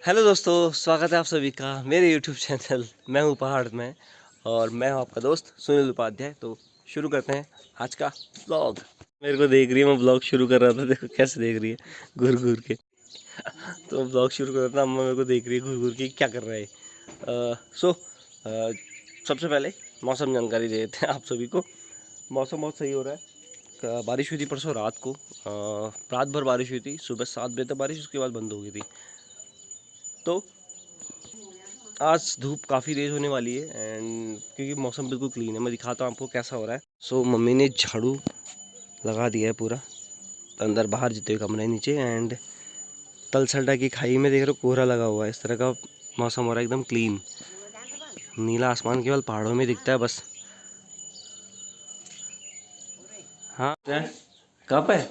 Hello दोस्तों, स्वागत है आप सभी का मेरे यूट्यूब चैनल मैं हूँ पहाड़ में। और मैं हूँ आपका दोस्त सुनील उपाध्याय। तो शुरू करते हैं आज का ब्लॉग। मेरे को देख रही है, मैं ब्लॉग शुरू कर रहा था, देखो कैसे देख रही है घूर घूर के। तो ब्लॉग शुरू कर रहा था, अम्मा मेरे को देख रही है घूर घूर के क्या कर रहा है। सबसे पहले मौसम जानकारी दे देते हैं आप सभी को। मौसम बहुत सही हो रहा है। बारिश हुई थी परसों रात को, रात भर बारिश हुई थी, सुबह 7 बजे तक बारिश, उसके बाद बंद हो गई थी। तो आज धूप काफ़ी तेज़ होने वाली है एंड क्योंकि मौसम बिल्कुल क्लीन है। मैं दिखाता हूँ आपको कैसा हो रहा है। मम्मी ने झाड़ू लगा दिया है पूरा, अंदर बाहर जितने कमरे नीचे। एंड तलसटा की खाई में देख रहे हो कोहरा लगा हुआ है। इस तरह का मौसम हो रहा है, एकदम क्लीन। नीला आसमान केवल पहाड़ों में दिखता है बस। हाँ क्या कप है?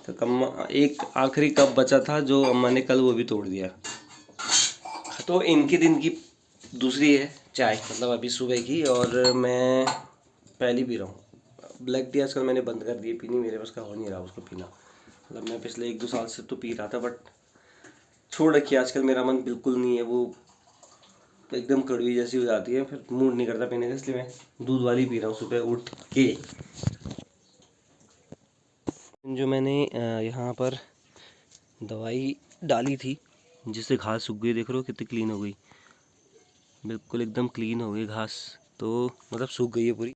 तो एक आखिरी कप बचा था जो अम्मा ने कल वो भी तोड़ दिया। तो इनके दिन की दूसरी है चाय, मतलब अभी सुबह की, और मैं पहली पी रहा हूँ। ब्लैक टी आजकल मैंने बंद कर दी पीनी, मेरे पास का हो नहीं रहा उसको पीना। मतलब मैं पिछले 1-2 साल से तो पी रहा था, बट छोड़ रखी है। आजकल मेरा मन बिल्कुल नहीं है, वो एकदम कड़वी जैसी हो जाती है, फिर मूड नहीं करता पीने का, इसलिए मैं दूध वाली पी रहा हूँ सुबह उठ के। जो मैंने यहाँ पर दवाई डाली थी जिससे घास सूख गई, देख रहे हो कितनी क्लीन हो गई, बिल्कुल एकदम क्लीन हो गई घास। तो मतलब सूख गई है पूरी।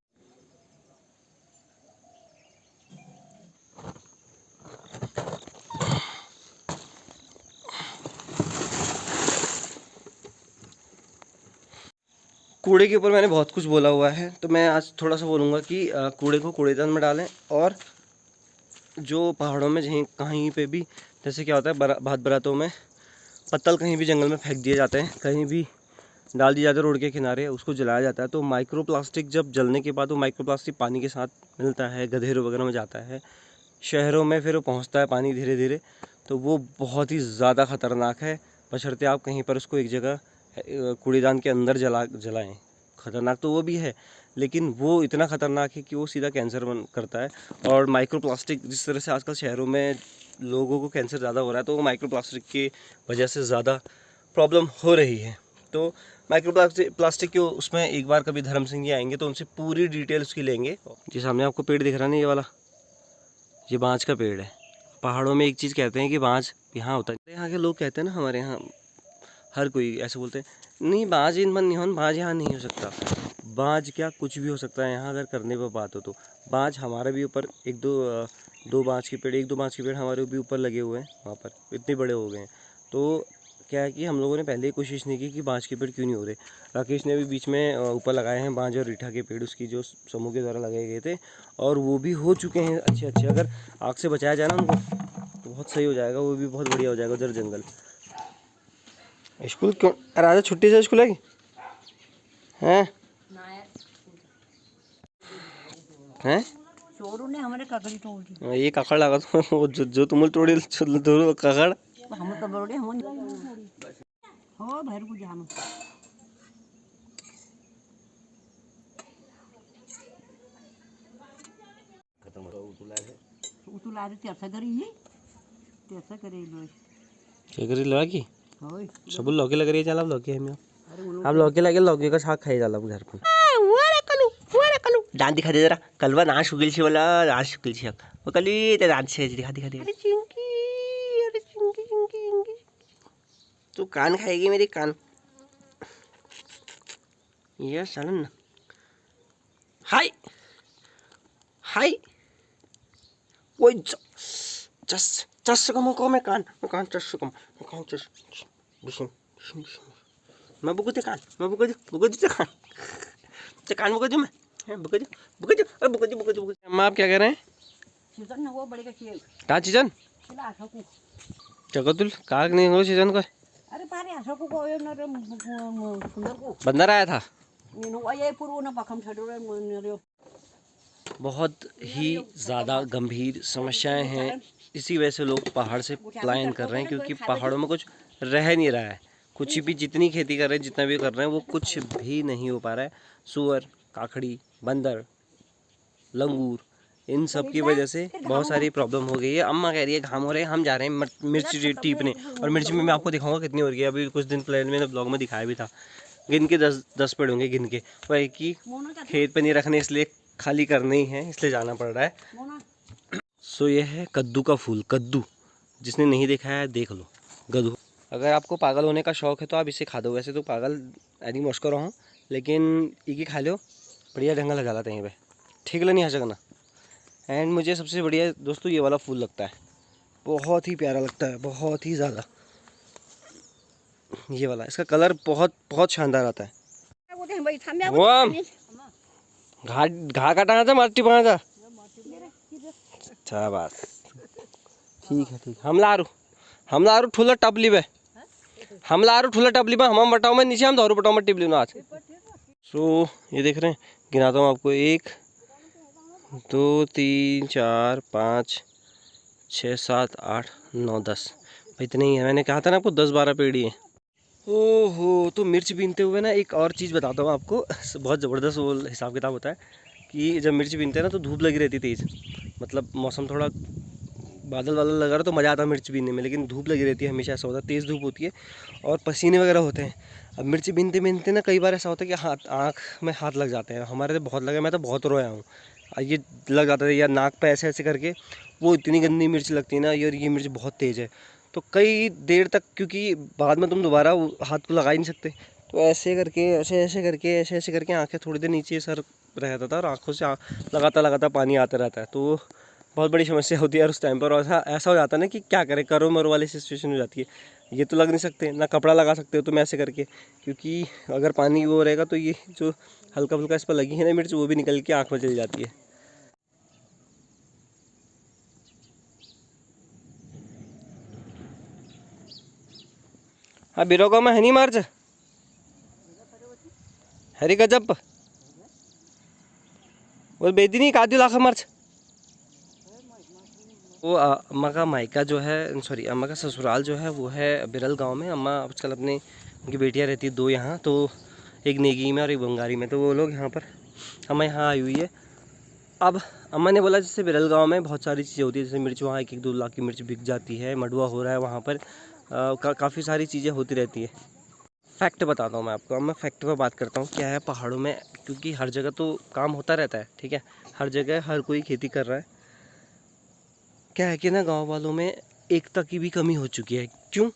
कूड़े के ऊपर मैंने बहुत कुछ बोला हुआ है, तो मैं आज थोड़ा सा बोलूँगा कि कूड़े को कूड़ेदान में डालें। और जो पहाड़ों में कहीं पे भी जैसे क्या होता है, भात बरातों में पत्तल कहीं भी जंगल में फेंक दिए जाते हैं, कहीं भी डाल दिए जाते हैं रोड के किनारे, उसको जलाया जाता है। तो माइक्रो प्लास्टिक जब जलने के बाद वो माइक्रो प्लास्टिक पानी के साथ मिलता है, गधेरों वगैरह में जाता है, शहरों में फिर वो पहुँचता है पानी धीरे धीरे। तो वो बहुत ही ज़्यादा ख़तरनाक है, बशर्ते आप कहीं पर उसको एक जगह कूड़ेदान के अंदर जलाएँ। ख़तरनाक तो वो भी है, लेकिन वो इतना ख़तरनाक है कि वो सीधा कैंसर बन करता है। और माइक्रो प्लास्टिक जिस तरह से आजकल शहरों में लोगों को कैंसर ज़्यादा हो रहा है, तो वो माइक्रो प्लास्टिक की वजह से ज़्यादा प्रॉब्लम हो रही है। तो माइक्रो प्लास्टिक के उसमें एक बार कभी धर्म सिंह जी आएंगे तो उनसे पूरी डिटेल उसकी लेंगे। जी सामने आपको पेड़ दिख रहा नहीं, ये वाला, ये बाँझ का पेड़ है। पहाड़ों में एक चीज़ कहते हैं कि बाँझ यहाँ होता है। यहाँ के लोग कहते हैं ना, हमारे यहाँ हर कोई ऐसे बोलते हैं, नहीं बाँझ इन मन नहीं हो, बाँझ यहाँ नहीं हो सकता। बाँझ क्या, कुछ भी हो सकता है यहाँ, अगर करने पर बात हो तो। बाँझ हमारे भी ऊपर दो बाँझ के पेड़, 1-2 बाँझ के पेड़ हमारे भी ऊपर लगे हुए हैं, वहाँ पर इतने बड़े हो गए हैं। तो क्या है कि हम लोगों ने पहले ही कोशिश नहीं की कि बाँझ के पेड़ क्यों नहीं हो रहे। राकेश ने भी बीच में ऊपर लगाए हैं बाँझ और रीठा के पेड़, उसकी जो समूह के द्वारा लगाए गए थे, और वो भी हो चुके हैं अच्छे अच्छे। अगर आग से बचाया जाए ना उनको तो बहुत सही हो जाएगा, वो भी बहुत बढ़िया हो जाएगा उधर जंगल। स्कूल क्यों राजा छुट्टी से स्कूल है हैं हैं? चोरों ने हमारे काकड़ी तोड़ दी। ये काकड़ लगा तो वो जो तुम तोड़ी काकड़। हम तो बरोड़े हम हो भैर को जाम खत्म हो उतुला रे त्यासा करी ही त्यासा करे लो क्या करी लगा की होय सब लौकी लग रही है। चल आप लौकी हम अरे आप लौकी लगे, लौकी का साग खाई जाला घर पर। वो रे कलू दांत दिखा दे जरा, कलवा नाश उगिल छी बोला, नाश उगिल छी वो कली ते दांत से दिखा दिखा दे। अरे चिंकी तू कान खाएगी मेरी कान, ये सालन। हाय हाय वो चस चस कम को मैं कान चस कम कान चस बिशम बिशम मैं बुकुते कान, मैं बुकुते कान, ते कान बुकुते मैं बुकुते अरे बुकुते। अम्मा आप क्या कह रहे हैं? सीजन ना वो बड़े का चाहिए कहाँ चीजन चला आशा को चकतुल काग नहीं हो सीजन को? अरे पारे आशा को कोई ना रे सुंदर को बंदर आया था। नीनो आये पूर्व ना पखम छड़ो रे रे बहुत ही ज़्यादा गंभीर समस्याएं हैं, इसी वजह से लोग पहाड़ से पलायन कर रहे हैं, क्योंकि पहाड़ों में कुछ रह नहीं रहा है। कुछ भी जितनी खेती कर रहे हैं, जितना भी कर रहे हैं, वो कुछ भी नहीं हो पा रहा है। सुअर, काकड़ी, बंदर, लंगूर, इन सब की वजह से बहुत सारी प्रॉब्लम हो गई है। अम्मा कह रही है घाम हो रहे हैं, हम जा रहे हैं मिर्च टीपने। और मिर्च में मैं आपको दिखाऊंगा कितनी हो रही है। अभी कुछ दिन पहले मैंने ब्लॉग में दिखाया भी था, गिन के 10 पेड़ होंगे गिन के। वह एक ही खेत पे नहीं रखने, इसलिए खाली करने ही है, इसलिए जाना पड़ रहा है। सो ये है कद्दू का फूल। कद्दू जिसने नहीं देखा है देख लो। कद्दू अगर आपको पागल होने का शौक है तो आप इसे खा दो। वैसे तो पागल एनी मौसका रहो, लेकिन एक ही खा लो, बढ़िया ढंगा लगा लाते हैं पे, ठीक नहीं हंस सकना। एंड मुझे सबसे बढ़िया दोस्तों ये वाला फूल लगता है, बहुत ही प्यारा लगता है, बहुत ही ज़्यादा। ये वाला, इसका कलर बहुत बहुत शानदार आता है। वो घा काटा था, मट्टी पड़ा था। अच्छा बस ठीक है, ठीक। हम लारू ठुला टपली पे, हम लारू ठुला टपली पे, हम बटाओ में नीचे, हम दौरू बटाओ में टिपली आज। सो ये देख रहे हैं, गिनाता हूँ आपको, 1 2 3 4 5 6 7 8 9 10, इतने ही है। मैंने कहा था ना आपको 10-12 पेड़ ही है। ओहो, तो मिर्च बीनते हुए ना एक और चीज़ बताता हूँ आपको, बहुत ज़बरदस्त वो हिसाब किताब होता है कि जब मिर्च बीनते हैं ना तो धूप लगी रहती तेज़, मतलब मौसम थोड़ा बादल लगा रहा तो मज़ा आता है मिर्च बीनने में, लेकिन धूप लगी रहती है हमेशा। ऐसा होता है तेज़ धूप होती है और पसीने वगैरह होते हैं। अब मिर्च बीनते बीनते ना कई बार ऐसा होता है कि हाथ, आँख में हाथ लग जाते हैं। हमारे तो बहुत लगे, मैं तो बहुत रोया हूँ। ये लग जाता है या नाक पे ऐसे ऐसे करके, वो इतनी गंदी मिर्च लगती है ना यार, ये मिर्च बहुत तेज़ है। तो कई देर तक, क्योंकि बाद में तुम दोबारा हाथ को लगा ही नहीं सकते, तो ऐसे करके ऐसे ऐसे करके आँखें थोड़ी देर नीचे सर रहता था और आँखों से लगातार पानी आता रहता है। तो बहुत बड़ी समस्या होती है यार उस टाइम पर। और ऐसा हो जाता है ना कि क्या करें, करो मरो वाली सिचुएशन हो जाती है। ये तो लग नहीं सकते ना, कपड़ा लगा सकते हो तुम ऐसे करके, क्योंकि अगर पानी वो रहेगा तो ये जो हल्का फुल्का इस पर लगी है ना मिर्च, वो भी निकल के आँख में चली जाती है। हाँ बिरोगा में हनी मार्च हरी गजब वो बेदी नहीं कादू लाखा मार्च। वो अम्मा का मायका जो है, सॉरी अम्मा का ससुराल जो है वो है बिरल गांव में। अम्मा आजकल अपने, उनकी बेटियां रहती है 2 यहाँ, तो एक नेगी में और एक बंगारी में, तो वो लोग यहाँ पर, अम्मा यहाँ आई हुई है। अब अम्मा ने बोला जैसे बिरल गांव में बहुत सारी चीज़ें होती है, जैसे मिर्च वहाँ 1-2 लाख की मिर्च बिक जाती है, मडुआ हो रहा है वहाँ पर, काफ़ी सारी चीज़ें होती रहती है। फैक्ट बताता हूँ मैं आपको। अब मैं फैक्ट पर बात करता हूँ क्या है पहाड़ों में, क्योंकि हर जगह तो काम होता रहता है, ठीक है, हर जगह हर कोई खेती कर रहा है। क्या है कि ना गांव वालों में एकता की भी कमी हो चुकी है। क्यों?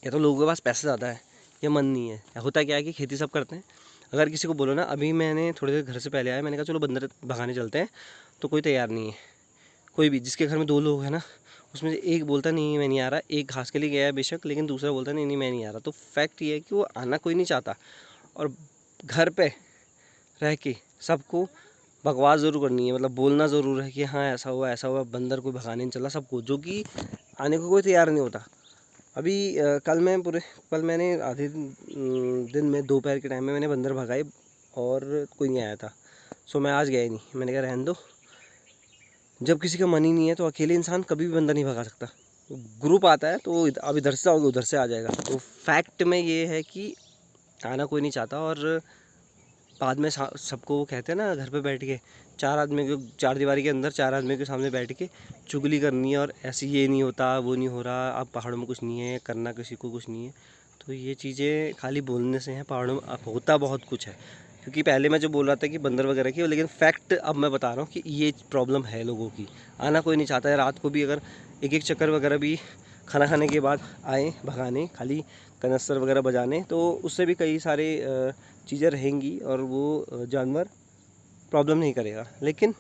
या तो लोगों के पास पैसा ज़्यादा है या मन नहीं है। या होता क्या है कि खेती सब करते हैं। अगर किसी को बोलो ना, अभी मैंने थोड़ी देर घर से पहले आया, मैंने कहा चलो बंदर भगाने चलते हैं, तो कोई तैयार नहीं है। कोई भी, जिसके घर में 2 लोग हैं ना, उसमें से एक बोलता नहीं मैं नहीं आ रहा, एक घास के लिए गया है बेशक, लेकिन दूसरा बोलता नहीं मैं नहीं आ रहा। तो फैक्ट ये है कि वो आना कोई नहीं चाहता, और घर पे रह के सबको बकवास ज़रूर करनी है, मतलब बोलना ज़रूर है कि हाँ ऐसा हुआ, बंदर को भगाने नहीं चला सबको, जो कि आने को कोई तैयार नहीं होता। अभी कल मैंने आधे दिन में दोपहर के टाइम में मैंने बंदर भगाए और कोई नहीं आया था। सो मैं आज गया ही नहीं, मैंने कहा रहने दो। जब किसी का मन ही नहीं है तो अकेले इंसान कभी भी बंदर नहीं भगा सकता। ग्रुप आता है तो अब इधर से आओगे उधर से आ जाएगा। तो फैक्ट में ये है कि आना कोई नहीं चाहता, और बाद में सबको वो कहते हैं ना, घर पे बैठ के 4 आदमी के, 4 दीवारी के अंदर 4 आदमी के सामने बैठ के चुगली करनी है, और ऐसे ये नहीं होता वो नहीं हो रहा, अब पहाड़ों में कुछ नहीं है, करना किसी को कुछ नहीं है। तो ये चीज़ें खाली बोलने से हैं, पहाड़ों में अब होता बहुत कुछ है। क्योंकि पहले मैं जो बोल रहा था कि बंदर वगैरह की, लेकिन फैक्ट अब मैं बता रहा हूँ कि ये प्रॉब्लम है लोगों की। आना कोई नहीं चाहता है। रात को भी अगर एक चक्कर वगैरह भी खाना खाने के बाद आए भगाने, खाली कनस्तर वगैरह बजाने, तो उससे भी कई सारे चीज़ें रहेंगी और वो जानवर प्रॉब्लम नहीं करेगा। लेकिन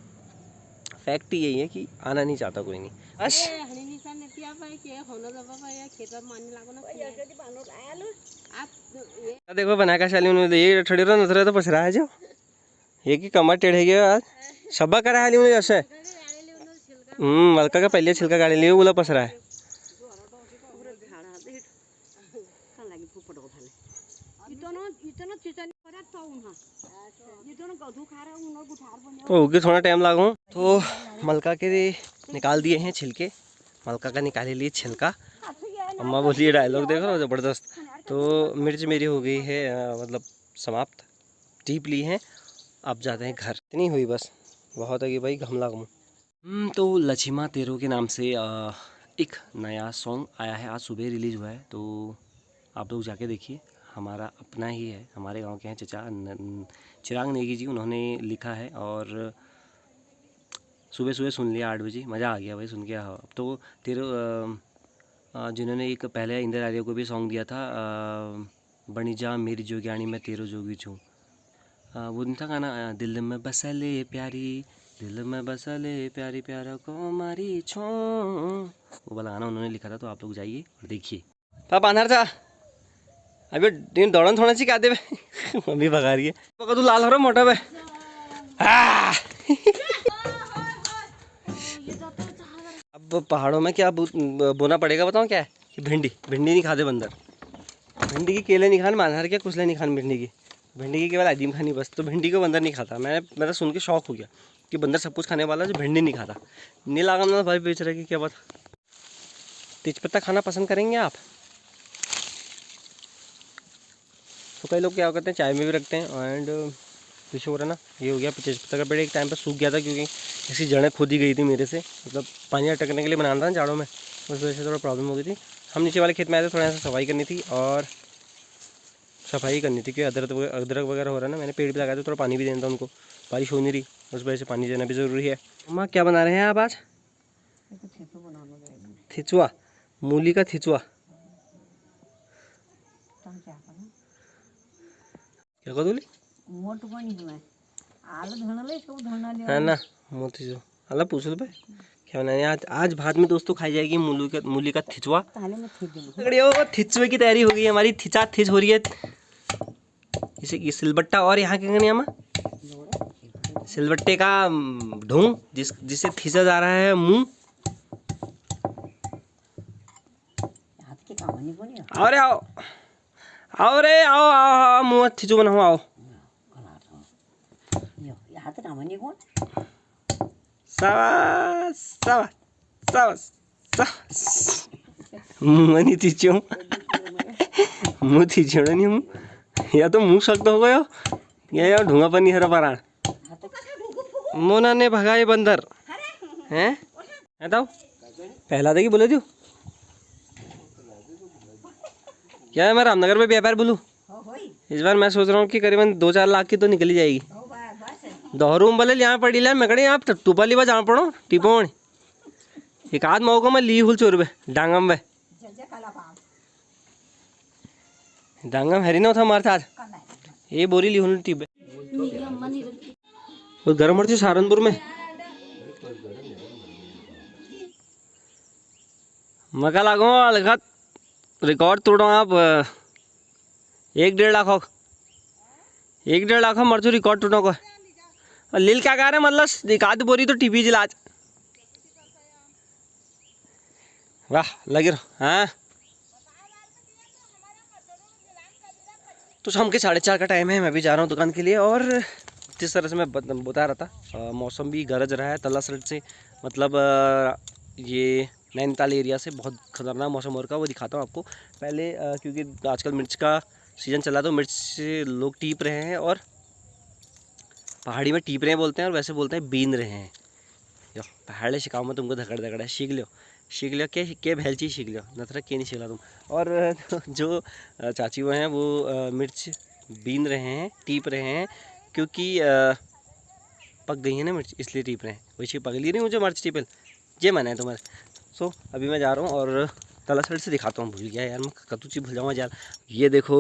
फैक्ट यही है कि आना नहीं चाहता कोई नहीं। बस देखो बना का शाली उन्होंने ये ठड़ी रहा नजर तो पसरा है जो ये की कमर टेढ़े गया आज शब्बा करा हाली उन्हें जैसे मलका का पहले छिलका गाड़ी लिए बोला पसरा है। तो होगी थोड़ा टाइम लागू। तो मलका के निकाल दिए हैं छिलके, मलका का निकाले लिए छिलका। अम्मा बोली ये डायलॉग देख रहे हो ज़बरदस्त। तो मिर्च मेरी हो गई है मतलब समाप्त, टीप ली है। अब जाते हैं घर। इतनी हुई बस, बहुत है कि भाई घमला घूम। तो लचिमा तेरो के नाम से एक नया सॉन्ग आया है, आज सुबह रिलीज़ हुआ है, तो आप लोग जाके देखिए। हमारा अपना ही है, हमारे गांव के हैं चचा चिराग नेगी जी, उन्होंने लिखा है और सुबह सुबह सुन लिया 8 बजे, मज़ा आ गया भाई सुन के। अब तो तेरे जिन्होंने एक पहले इंदिरा आर्य को भी सॉन्ग दिया था, बनी जा मेरी जोगियाणी मैं तेरो जोगी छूँ, वो नहीं था गाना, दिल में बसले प्यारी, दिल में बसले प्यारी प्यारा को मारी छो, वो वाला गाना उन्होंने लिखा था। तो आप लोग जाइए और देखिए। पापा अनार था अभी दिन दौड़न थोड़ा सी क्या दे मम्मी भगा रही है। पापा तू लाल हो रहा मोटा भाई। अब पहाड़ों में क्या बोना पड़ेगा बताओ क्या है कि भिंडी नहीं खाते बंदर, भिंडी की केले नहीं खाने, मानहर के कुछ नहीं खाने भिंडी की केवल आदिम खानी बस। तो भिंडी को बंदर नहीं खाता। मैं तो सुन के शौक हो गया कि बंदर सब कुछ खाने वाला जो भिंडी नहीं खाता। नहीं लगा ना भाई बेच रहे की क्या बात। तेजपत्ता खाना पसंद करेंगे आप? तो कई लोग क्या करते हैं चाय में भी रखते हैं। एंड पीछे हो रहा ना, ये हो गया तेजपत्ता का पेड़, एक टाइम पर सूख गया था क्योंकि इसकी जड़ें खोदी गई थी मेरे से, मतलब पानी अटकने के लिए बनाना था जाड़ों में, उस वजह से थोड़ा प्रॉब्लम हो गई थी। हम नीचे वाले खेत में आए थे, थोड़ा सा सफाई करनी थी और सफाई करनी थी क्योंकि अदरक वगैरह हो रहा है ना। मैंने पेड़ भी लगाया था, थोड़ा पानी भी देना था उनको, बारिश हो नहीं रही, उस वजह से पानी देना भी ज़रूरी है। अम्मा क्या बना रहे हैं आप आज? थिचुआ, मूली का थिचुआ। क्या कह बोली? है ना मोती जो अल्लाह पूछ लो भाई क्या बनाए आज भात में दोस्तों खाई जाएगी मूली का थिचुआ। थिचुए की तैयारी हो गई है हमारी, थिच हो रही है इसे सिलबट्टा और यहाँ के गनिया में सिलबट्टे का ढोंग जिससे थिचा जा रहा है मुंह। आओ रे आओ, आओ रे आओ आओ मुँह थिचू बनाओ आओ। मुँह थिचो मुँह थिचोड़ नहीं हूँ या तो मुँह शक्त हो गयो या यार ढूंगा पर नहीं हरा पारा। मोना ने भगाए बंदर हैं बताओ पहला था कि बोले थे क्या है। मैं रामनगर में व्यापार बोलूँ इस बार मैं सोच रहा हूँ कि करीबन 2-4 लाख की तो निकली जाएगी। दोहरूम भले यहाँ पड़ी ला मैं कड़ी आप टूपाली बार जहाँ पड़ो टिपोण एक आध मौका में ली हुल चोर डांगम वे डांगम हरी ना था हमारे साथ ये बोरी ली हुल टिप गर्म थी सहारनपुर में मका लागो अलगत रिकॉर्ड तोड़ो आप 1-1.5 लाख हो 1-1.5 लाख मरचू रिकॉर्ड टूटो को लील क्या कह रहे मतलब एक आध बोरी तो टीपी जिलाज वाह लगे रहो। हाँ तो शाम के 4:30 का टाइम है, मैं भी जा रहा हूँ दुकान के लिए। और जिस तरह से मैं बता रहा था मौसम भी गरज रहा है तला साइड से, मतलब ये नैनीताल एरिया से बहुत खतरनाक मौसम हो रहा है, वो दिखाता हूँ आपको पहले। क्योंकि आजकल मिर्च का सीज़न चला तो मिर्च से लोग टीप रहे हैं और पहाड़ी में टीप रहे हैं बोलते हैं और वैसे बोलते हैं बीन रहे हैं। यो पहाड़ी शिकाओ में तुमको धकड़ है सीख लो के भैलची सीख लो नथरा के नहीं सीखला तुम। और जो चाची वो हैं वो मिर्च बीन रहे हैं टीप रहे हैं क्योंकि पक गई है ना मिर्च इसलिए टीप रहे हैं। वैसे पगली नहीं मुझे मिर्च टीपल ये मन है तुम्हारे। सो अभी मैं जा रहा हूँ और तला साइड से दिखाता हूँ। भूल गया यार मैं कतू चीज़ भूल जाऊँगा यार। ये देखो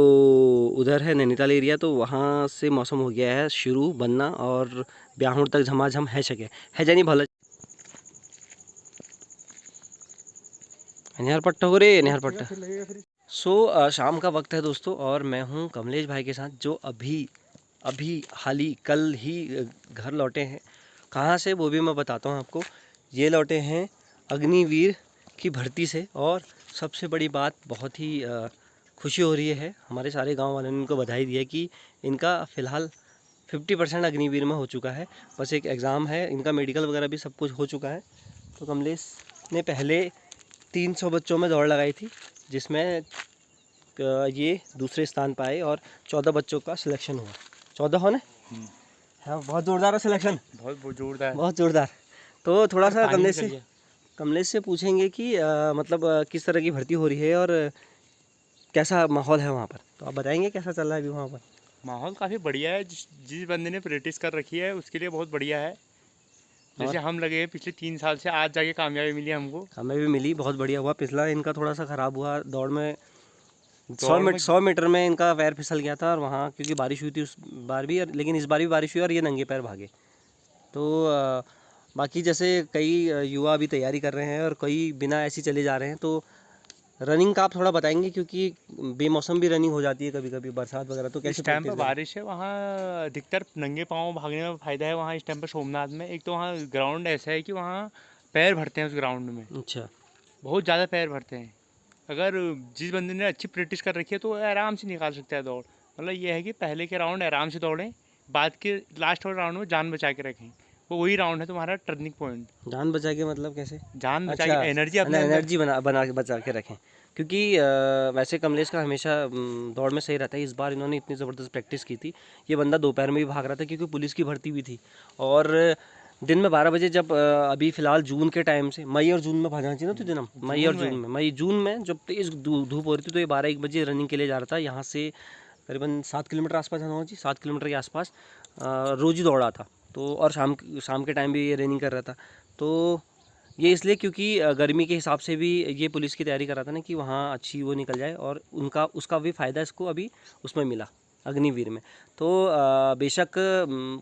उधर है नैनीताल एरिया, तो वहाँ से मौसम हो गया है शुरू बनना और ब्याहुण तक झमाझम है सके है जानी भला निहार पट्टा हो रे निहार पट्टा। सो शाम का वक्त है दोस्तों और मैं हूँ कमलेश भाई के साथ जो अभी हाल ही कल ही घर लौटे हैं। कहाँ से वो भी मैं बताता हूँ आपको। ये लौटे हैं अग्निवीर की भर्ती से और सबसे बड़ी बात बहुत ही खुशी हो रही है, हमारे सारे गांव वालों ने इनको बधाई दी है कि इनका फ़िलहाल 50% अग्निवीर में हो चुका है। बस एक एग्ज़ाम है, इनका मेडिकल वगैरह भी सब कुछ हो चुका है। तो कमलेश ने पहले 300 बच्चों में दौड़ लगाई थी जिसमें ये दूसरे स्थान पाए और 14 बच्चों का सिलेक्शन हुआ। 14 हो ना हाँ, बहुत जोरदार है सिलेक्शन, बहुत जोरदार। बहुत जोरदार। तो थोड़ा सा पानी कमलेश निकल से गया। कमलेश से पूछेंगे कि मतलब किस तरह की भर्ती हो रही है और कैसा माहौल है वहाँ पर। तो आप बताएंगे कैसा चल रहा है अभी वहाँ पर। माहौल काफ़ी बढ़िया है। जिस बंदे ने प्रैक्टिस कर रखी है उसके लिए बहुत बढ़िया है। जैसे हम लगे हैं पिछले 3 साल से, आज जाके कामयाबी मिली हमको। हमें भी मिली, बहुत बढ़िया हुआ। पिछला इनका थोड़ा सा ख़राब हुआ दौड़ में, 100 में मीटर में इनका पैर फिसल गया था, और वहाँ क्योंकि बारिश हुई थी उस बार भी, लेकिन इस बार भी बारिश हुई और ये नंगे पैर भागे। तो बाकी जैसे कई युवा अभी तैयारी कर रहे हैं और कई बिना ऐसे चले जा रहे हैं। तो रनिंग का आप थोड़ा बताएंगे, क्योंकि बेमौसम भी रनिंग हो जाती है कभी कभी, बरसात वगैरह, तो कैसे इस टाइम पर प्रैक्टिस करें? बारिश है, वहाँ अधिकतर नंगे पाँव भागने में फ़ायदा है। वहाँ इस टाइम पर सोमनाथ में एक तो वहाँ ग्राउंड ऐसा है कि वहाँ पैर भरते हैं उस ग्राउंड में, अच्छा, बहुत ज़्यादा पैर भरते हैं। अगर जिस बंदे ने अच्छी प्रैक्टिस कर रखी है तो वो आराम से निकाल सकता है दौड़। मतलब ये है कि पहले के राउंड आराम से दौड़ें, बाद के लास्ट वाले राउंड में जान बचा के रखें। वो वही राउंड है तुम्हारा टर्निंग पॉइंट। जान बचा के मतलब कैसे? जान बचा अच्छा, के, एनर्जी अपने अंदर। एनर्जी बना के बचा के रखें, क्योंकि वैसे कमलेश का हमेशा दौड़ में सही रहता है। इस बार इन्होंने इतनी ज़बरदस्त प्रैक्टिस की थी, ये बंदा दोपहर में भी भाग रहा था क्योंकि पुलिस की भर्ती भी थी। और दिन में 12 बजे, जब अभी फ़िलहाल जून के टाइम से, मई और जून में भागना चाहिए ना तुझे, ना मई और जून में जब तेज़ धूप हो रही थी, तो ये 12-1 बजे रनिंग के लिए जा रहा था। यहाँ से करीबन 7 किलोमीटर आसपास जाना होगा जी, 7 किलोमीटर के आसपास रोज़ ही दौड़ा था। तो और शाम के टाइम भी ये रनिंग कर रहा था। तो ये इसलिए क्योंकि गर्मी के हिसाब से भी ये पुलिस की तैयारी कर रहा था ना, कि वहाँ अच्छी वो निकल जाए, और उसका भी फ़ायदा इसको अभी उसमें मिला, अग्निवीर में। तो बेशक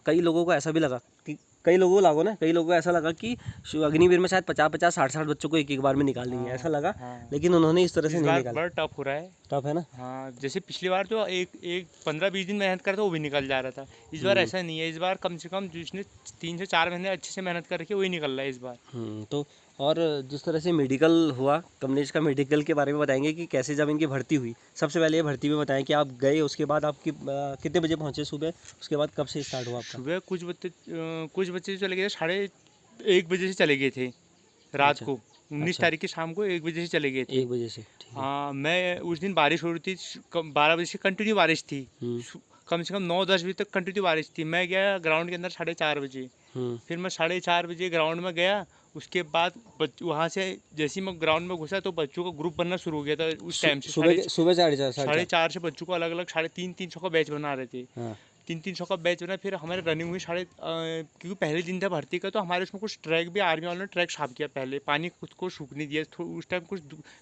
कई लोगों को ऐसा भी लगा कि कई लोगों को ऐसा लगा कि अग्निवीर में शायद 50-50, 60-60 बच्चों को एक बार में निकाल देंगे, ऐसा लगा। हाँ। लेकिन उन्होंने इस तरह से इस नहीं बार निकाला। बड़ा टफ हो रहा है। टफ है ना? हाँ, जैसे पिछली बार जो एक 15-20 दिन मेहनत करता वो भी निकल जा रहा था। इस बार ऐसा नहीं है। इस बार कम से कम जिसने 3 से 4 महीने अच्छे से मेहनत कर रखी है वही निकल रहा है इस बार। तो और जिस तरह से मेडिकल हुआ, कमलेश का मेडिकल के बारे में बताएंगे कि कैसे जब इनकी भर्ती हुई। सबसे पहले ये भर्ती में बताएं कि आप गए, उसके बाद आपकी कितने बजे पहुंचे सुबह, उसके बाद कब से स्टार्ट हुआ आपका? सुबह कुछ बच्चे चले गए थे, 1:30 बजे से चले गए थे रात अच्छा, को। 19 अच्छा। तारीख की शाम को 1 बजे से चले गए थे। 1 बजे से, ठीक है। हाँ, मैं उस दिन बारिश हो रही थी, 12 बजे से कंटिन्यू बारिश थी। कम से कम 9-10 बजे तक कंटिन्यू बारिश थी। मैं गया ग्राउंड के अंदर 4:30 बजे। फिर मैं 4:30 बजे ग्राउंड में गया। उसके बाद वहाँ से जैसे ही मैं ग्राउंड में घुसा तो बच्चों का ग्रुप बनना शुरू हो गया था। उस टाइम से सुबह 4:30 4:30 से बच्चों को अलग अलग 350-300 का बैच बना रहे थे। हाँ। 300-300 का बैच बना। फिर हमारे रनिंग हुई क्योंकि पहले दिन था भर्ती का, तो हमारे उसमें कुछ ट्रैक भी आर्मी वालों ने ट्रैक साफ किया। पहले पानी को सूखने दिया उस टाइम कुछ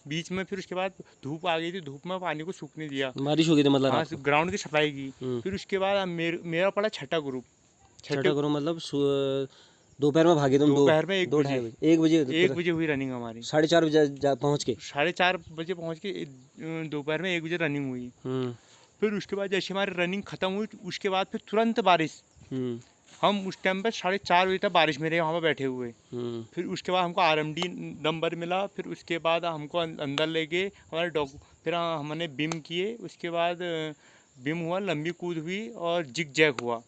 बीच में। फिर उसके बाद धूप आ गई थी, धूप में पानी को सूखने दिया, बारिश हो गई थी मतलब? हाँ, ग्राउंड की सफाई की। फिर उसके बाद मेरा पड़ा छठा ग्रुप। छठा करो मतलब दोपहर में भागे तुम? दोपहर में 1 बजे हुई रनिंग हमारी। 4:30 बजे पहुँच के? 4:30 बजे पहुँच के दोपहर में 1 बजे रनिंग हुई। फिर उसके बाद जैसे हमारी रनिंग ख़त्म हुई, उसके बाद फिर तुरंत बारिश। हम उस टाइम पर 4:30 बजे तक बारिश में रहे वहाँ पर बैठे हुए। फिर उसके बाद हमको RMD नंबर मिला। फिर उसके बाद हमको अंदर ले गए हमारे फिर हमने बिम किए। उसके बाद बिम हुआ, लंबी कूद हुई और जिग जैग हुआ।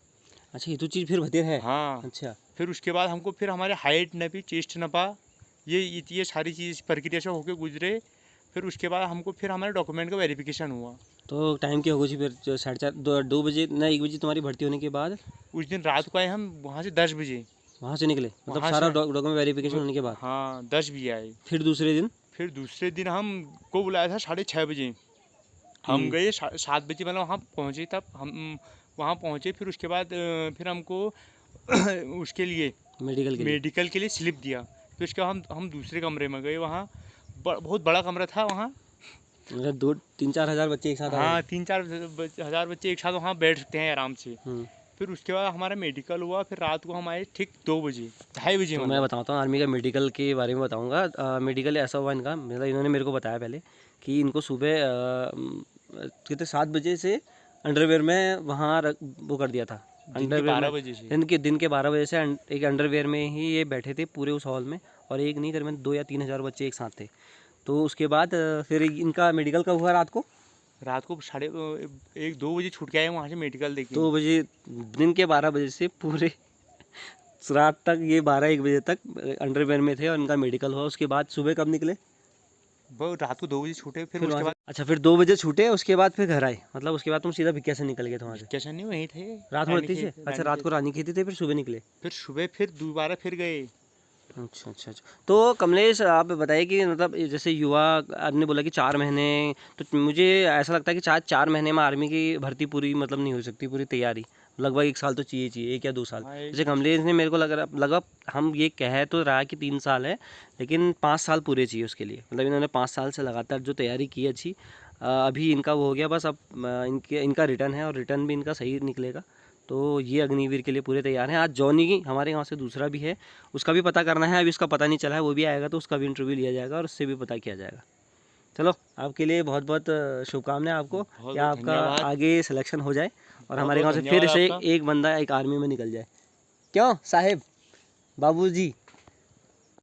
अच्छा, ये तो चीज़ फिर भर्ती है? हाँ। अच्छा। फिर उसके बाद हमको फिर हमारे हाइट नपी, चेस्ट नपा, ये सारी चीज़ प्रक्रिया से होके गुजरे। फिर उसके बाद हमको फिर हमारे डॉक्यूमेंट का वेरिफिकेशन हुआ। तो टाइम क्या होगा जी फिर? 4:30 2 बजे ना 1 बजे तुम्हारी भर्ती होने के बाद? उस दिन रात को आए हम वहाँ से 10 बजे। वहाँ से निकले मतलब वहाँ सारा से डॉक्यूमेंट वेरिफिकेशन होने के बाद? हाँ, 10 बजे आए। फिर दूसरे दिन हमको बुलाया था 6:30 बजे। हम गए 7 बजे, मतलब वहाँ पहुँचे। तब हम वहाँ पहुँचे। फिर उसके बाद फिर हमको उसके लिए मेडिकल के लिए स्लिप दिया। फिर उसके बाद हम दूसरे कमरे में गए। वहाँ बहुत बड़ा कमरा था वहाँ, मतलब 2-3-4 हज़ार बच्चे एक साथ? हाँ, 3-4 हज़ार बच्चे एक साथ वहाँ बैठ सकते हैं आराम से। फिर उसके बाद हमारा मेडिकल हुआ। फिर रात को हम आए ठीक 2 बजे, 2:30 बजे। तो मैं बताता हूँ आर्मी का मेडिकल के बारे में बताऊँगा। मेडिकल ऐसा हुआ इनका, मतलब इन्होंने मेरे को बताया पहले कि इनको सुबह कितने 7 बजे से अंडरवेयर में वहाँ वो कर दिया था। अंडरवेयर 12 बजे से, दिन के 12 बजे से एक अंडरवेयर में ही ये बैठे थे पूरे उस हॉल में, और एक नहीं करीबन 2 या 3 हज़ार बच्चे एक साथ थे। तो उसके बाद फिर इनका मेडिकल कब हुआ? रात को 1-2 बजे छूट के आए वहाँ से मेडिकल देके। 2 बजे, दिन के 12 बजे से पूरे रात तक ये 12-1 बजे तक अंडरवेयर में थे और इनका मेडिकल हुआ। उसके बाद सुबह कब निकले? वो रात को 2 बजे छूटे, फिर फिर उसके वहाँ से- बाद अच्छा, फिर 2 बजे छूटे, उसके बाद फिर घर आए, मतलब उसके बाद तुम सीधा भिक्किया से निकल गए थे वहाँ से? कैसा नहीं वहीं थे रात में से? रानीखेत, अच्छा, रात को रानीखेत थे, फिर सुबह निकले। फिर सुबह फिर दोबारा फिर गए। अच्छा अच्छा अच्छा। तो कमलेश, आप बताइए कि मतलब जैसे युवा, आपने बोला कि 4 महीने, तो मुझे ऐसा लगता है कि शायद 4 महीने में आर्मी की भर्ती पूरी मतलब नहीं हो सकती, पूरी तैयारी लगभग 1 साल तो चाहिए, 1 या 2 साल। हाँ, जैसे कमलेश ने मेरे को लग रहा, लगभग हम ये कह तो रहा कि 3 साल है, लेकिन 5 साल पूरे चाहिए उसके लिए। मतलब इन्होंने 5 साल से लगातार जो तैयारी की अच्छी, अभी इनका वो हो गया बस। अब इनका रिटर्न है और रिटर्न भी इनका सही निकलेगा, तो ये अग्निवीर के लिए पूरे तैयार हैं। आज जॉनी हमारे गांव से दूसरा भी है, उसका भी पता करना है, अभी उसका पता नहीं चला है, वो भी आएगा तो उसका भी इंटरव्यू लिया जाएगा और उससे भी पता किया जाएगा। चलो, आपके लिए बहुत बहुत शुभकामनाएं आपको कि आपका धन्यवाद। आगे सिलेक्शन हो जाए और हमारे गांव बहुत से फिर धन्यवाद से आपका। एक बंदा एक आर्मी में निकल जाए। क्यों साहेब, बाबूजी?